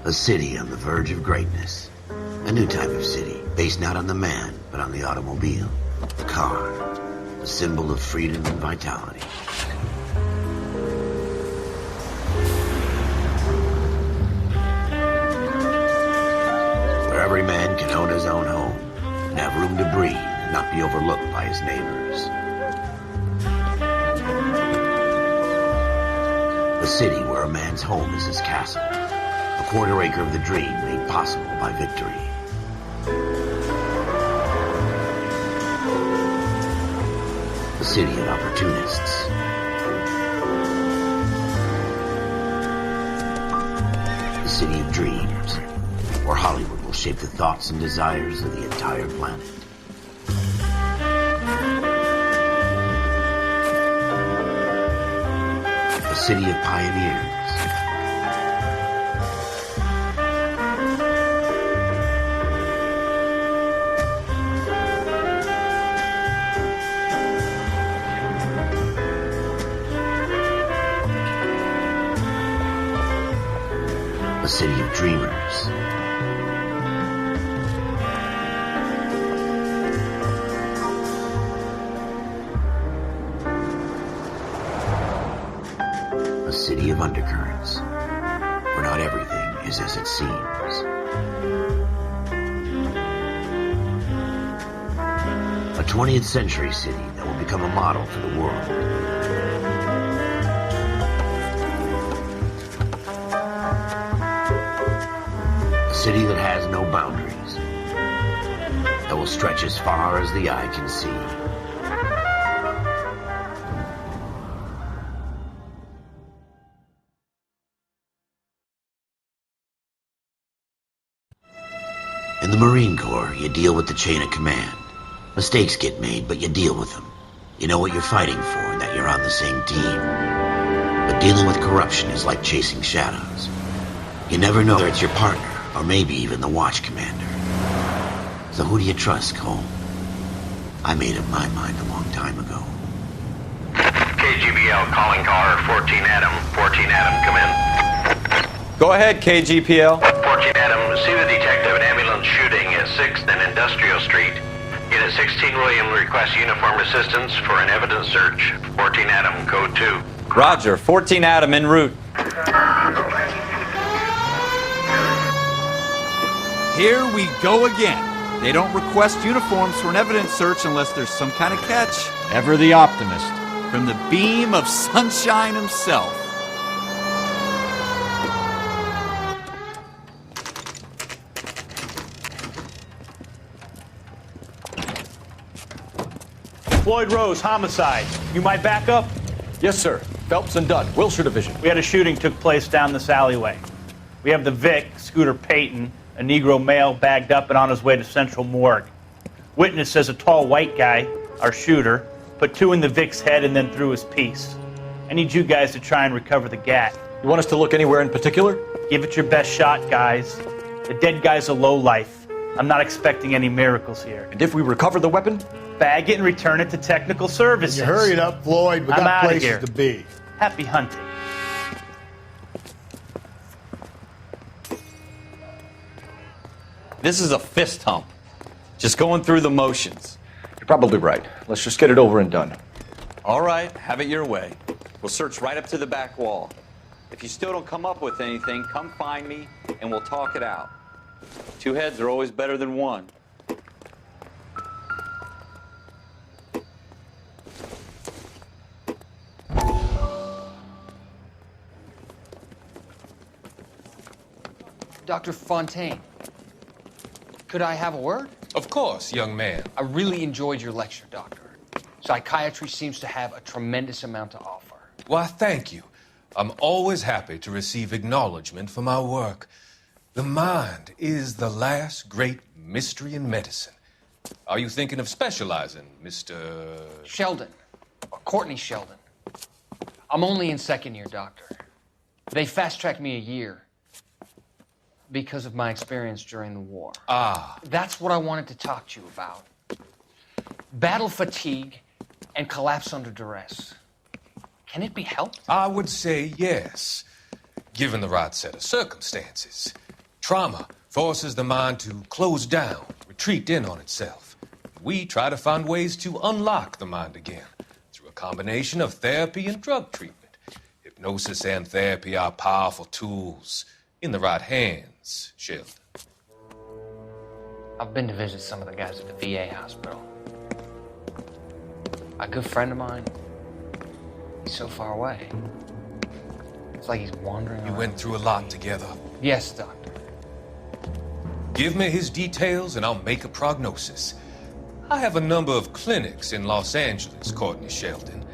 A city on the verge of greatness. A new type of city, based not on the man, but on the automobile. The car. The symbol of freedom and vitality. Where every man can own his own home, and have room to breathe, and not be overlooked by his neighbors. A city where a man's home is his castle. A quarter acre of the dream made possible by victory. A city of opportunists. A city of dreams, where Hollywood will shape the thoughts and desires of the entire planet. A city of pioneers. A city of dreamers. A city of undercurrents, where not everything is as it seems. A 20th century city that will become a model for the world. A city that has no boundaries, that will stretch as far as the eye can see. In the Marine Corps, you deal with the chain of command. Mistakes get made, but you deal with them. You know what you're fighting for and that you're on the same team. But dealing with corruption is like chasing shadows. You never know whether it's your partner, or maybe even the watch commander. So who do you trust, Cole? I made up my mind a long time ago. KGBL calling car 14 Adam. 14 Adam, come in. Go ahead, KGPL. 14 Adam, see the detective, an ambulance shooting at 6th and Industrial Street. Unit 16 William requests uniformed assistance for an evidence search. 14 Adam, code 2. Roger, 14 Adam en route. Here we go again. They don't request uniforms for an evidence search unless there's some kind of catch. Ever the optimist. From the beam of sunshine himself. Floyd Rose, homicide. You might back up? Yes, sir. Phelps and Dunn, Wilshire Division. We had a shooting took place down this alleyway. We have the Vic, Scooter Payton, a Negro male bagged up and on his way to Central Morgue. Witness says a tall white guy, our shooter, put 2 in the Vic's head and then threw his piece. I need you guys to try and recover the gat. You want us to look anywhere in particular? Give it your best shot, guys. The dead guy's a lowlife. I'm not expecting any miracles here. And if we recover the weapon? Bag it and return it to technical services. You hurry it up, Floyd. We I'm got outta places here. to be. Happy hunting. This is a fist hump. Just going through the motions. You're probably right. Let's just get it over and done. All right, have it your way. We'll search right up to the back wall. If you still don't come up with anything, come find me and we'll talk it out. 2 heads are always better than 1. Dr. Fontaine, could I have a word? Of course, young man. I really enjoyed your lecture, Doctor. Psychiatry seems to have a tremendous amount to offer. Why, thank you. I'm always happy to receive acknowledgement for my work. The mind is the last great mystery in medicine. Are you thinking of specializing, Mr. Sheldon, or Courtney Sheldon. I'm only in 2nd year, Doctor. They fast-tracked me a year because of my experience during the war. Ah. That's what I wanted to talk to you about. Battle fatigue and collapse under duress. Can it be helped? I would say yes, given the right set of circumstances. Trauma forces the mind to close down, retreat in on itself. We try to find ways to unlock the mind again through a combination of therapy and drug treatment. Hypnosis and therapy are powerful tools in the right hands, Sheldon. I've been to visit some of the guys at the VA hospital. A good friend of mine, he's so far away. It's like he's wandering You around. went through a lot together. Yes, Doctor. Give me his details and I'll make a prognosis. I have a number of clinics in Los Angeles, Courtney Sheldon,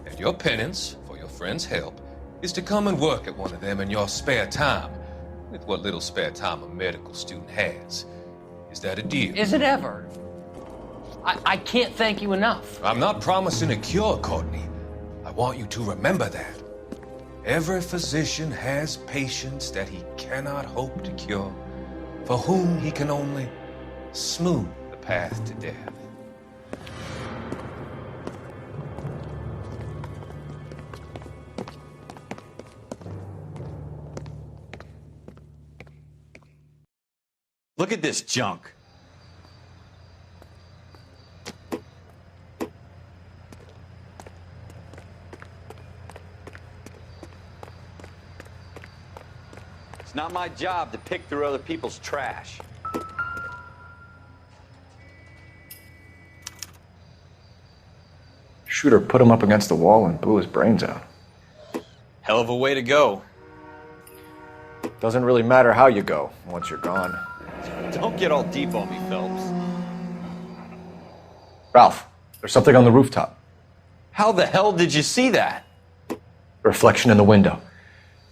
and your penance, for your friend's help, is to come and work at one of them in your spare time, with what little spare time a medical student has. Is that a deal? Is it ever? I can't thank you enough. I'm not promising a cure, Courtney. I want you to remember that. Every physician has patients that he cannot hope to cure, for whom he can only smooth the path to death. Look at this junk. It's not my job to pick through other people's trash. Shooter put him up against the wall and blew his brains out. Hell of a way to go. Doesn't really matter how you go once you're gone. Don't get all deep on me, Phelps. Ralph, there's something on the rooftop. How the hell did you see that? A reflection in the window.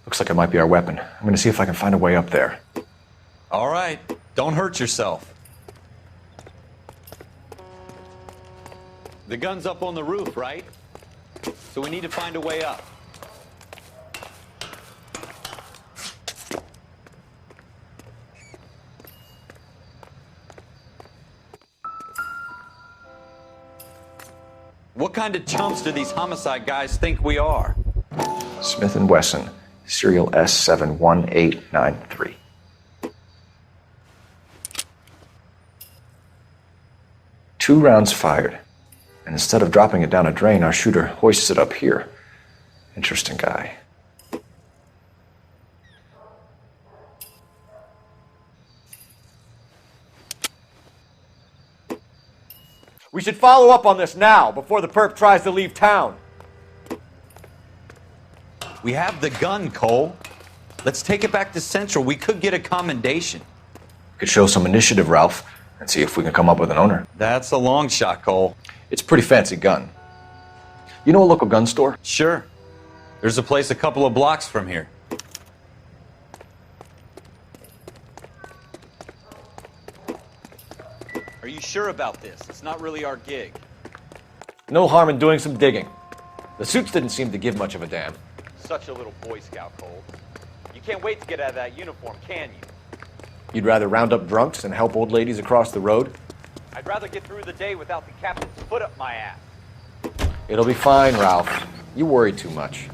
Looks like it might be our weapon. I'm gonna see if I can find a way up there. All right, don't hurt yourself. The gun's up on the roof, right? So we need to find a way up. What kind of chumps do these homicide guys think we are? Smith & Wesson, serial S71893. Two rounds fired. And instead of dropping it down a drain, our shooter hoists it up here. Interesting guy. We should follow up on this now, before the perp tries to leave town. We have the gun, Cole. Let's take it back to Central. We could get a commendation. Could show some initiative, Ralph, and see if we can come up with an owner. That's a long shot, Cole. It's a pretty fancy gun. You know a local gun store? Sure. There's a place a couple of blocks from here. Are you sure about this? It's not really our gig. No harm in doing some digging. The suits didn't seem to give much of a damn. Such a little Boy Scout, Cole. You can't wait to get out of that uniform, can you? You'd rather round up drunks than help old ladies across the road? I'd rather get through the day without the captain's foot up my ass. It'll be fine, Ralph. You worry too much.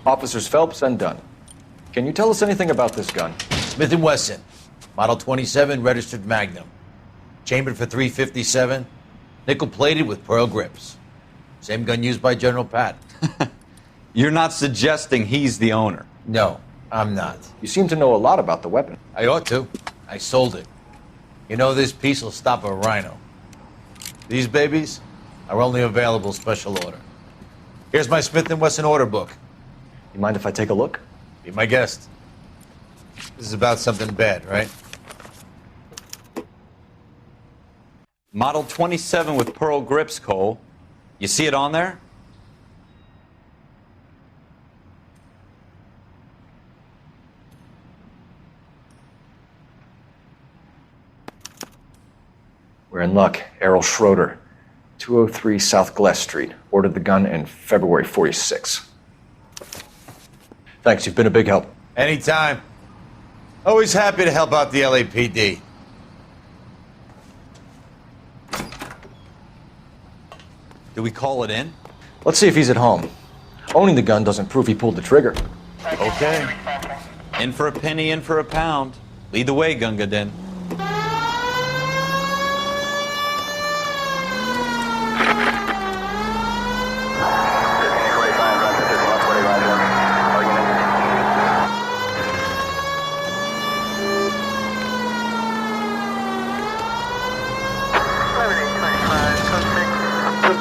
Officers Phelps and Dunn. Can you tell us anything about this gun? Smith & Wesson, Model 27, registered Magnum. Chambered for .357, nickel-plated with pearl grips. Same gun used by General Patton. You're not suggesting he's the owner? No, I'm not. You seem to know a lot about the weapon. I ought to. I sold it. You know, this piece will stop a rhino. These babies are only available special order. Here's my Smith & Wesson order book. You mind if I take a look? Be my guest. This is about something bad, right? Model 27 with pearl grips, Cole. You see it on there? We're in luck. Errol Schroeder, 203 South Glass Street. Ordered the gun in February '46. Thanks, you've been a big help. Anytime. Always happy to help out the LAPD. Do we call it in? Let's see if he's at home. Owning the gun doesn't prove he pulled the trigger. Okay. In for a penny, in for a pound. Lead the way, Gunga Din.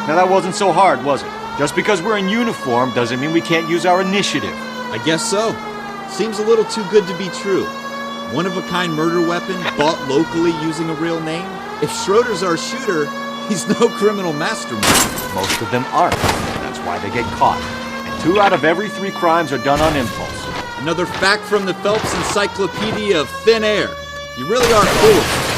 Now that wasn't so hard, was it? Just because we're in uniform doesn't mean we can't use our initiative. I guess so. Seems a little too good to be true. One-of-a-kind murder weapon bought locally using a real name? If Schroeder's our shooter, he's no criminal mastermind. Most of them aren't. That's why they get caught. And 2 out of every 3 crimes are done on impulse. Another fact from the Phelps Encyclopedia of Thin Air. You really are cool.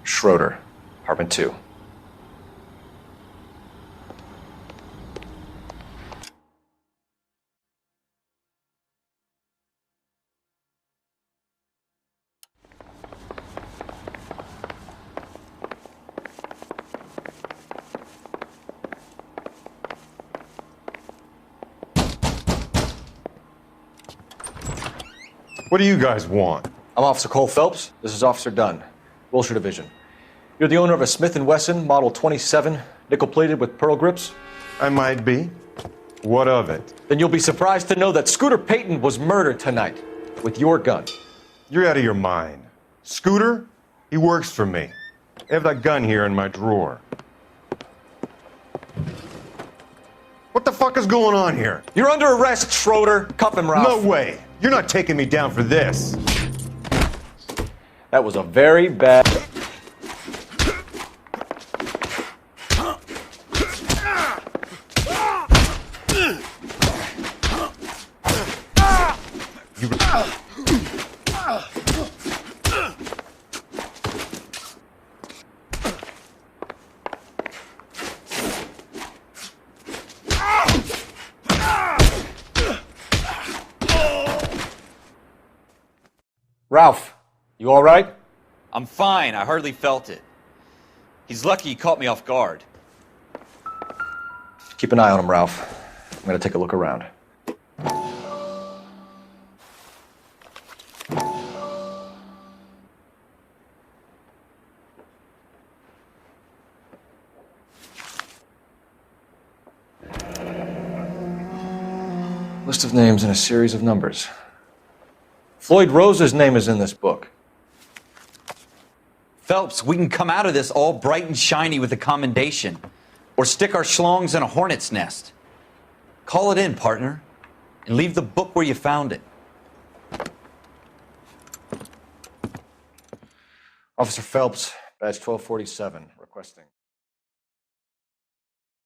Schroeder, apartment 2. What do you guys want? I'm Officer Cole Phelps. This is Officer Dunn, Wilshire Division. You're the owner of a Smith & Wesson Model 27, nickel-plated with pearl grips? I might be. What of it? Then you'll be surprised to know that Scooter Payton was murdered tonight with your gun. You're out of your mind. Scooter? He works for me. I have that gun here in my drawer. What the fuck is going on here? You're under arrest, Schroeder. Cuff him, Ralph. No way. You're not taking me down for this. That was a very bad... Ralph, you all right? I'm fine. I hardly felt it. He's lucky he caught me off guard. Keep an eye on him, Ralph. I'm gonna take a look around. List of names and a series of numbers. Floyd Rose's name is in this book. Phelps, we can come out of this all bright and shiny with a commendation. Or stick our schlongs in a hornet's nest. Call it in, partner. And leave the book where you found it. Officer Phelps, badge 1247, requesting.